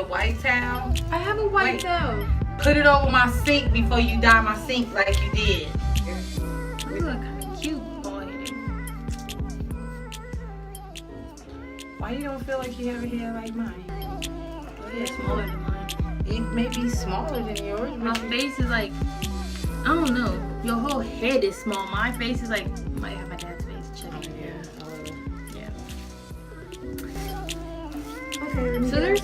your white towel. I have a white towel. Put it over my sink before you dye my sink like you did. You look kind of cute, bald-headed. Why you don't feel like you have a hair like mine? It's smaller than mine. It may be smaller than yours. My face is like, I don't know. Your whole head is small. My face is like, might have my dad's face. Check it. Yeah. Okay. So there's.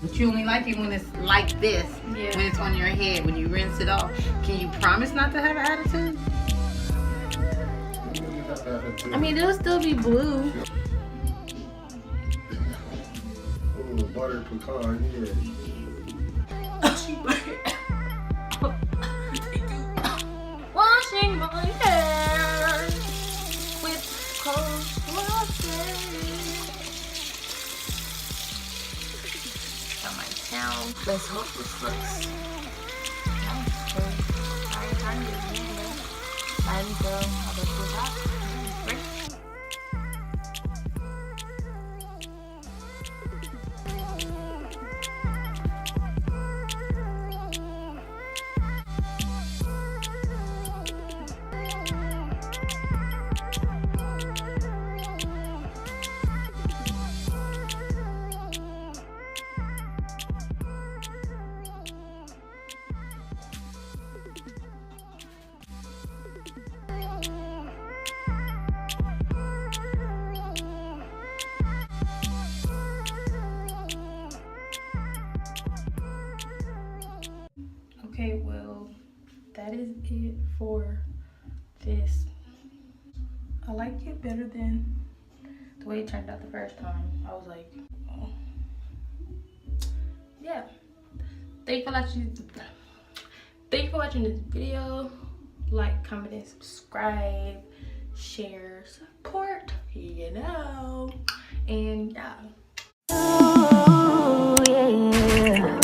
But you only like it when it's like this. Yeah. When it's on your head, when you rinse it off. Can you promise not to have an attitude? I mean, it'll still be blue. Oh, butter pecan, yeah. Washing my hair with cold water. Got my towel. Let's hope this looks Okay, well, that is it for this. I like it better than the way it turned out the first time. I was like, oh. Yeah. Thank you for watching this video. Like, comment, and subscribe, share, support, you know, and yeah. Ooh, yeah.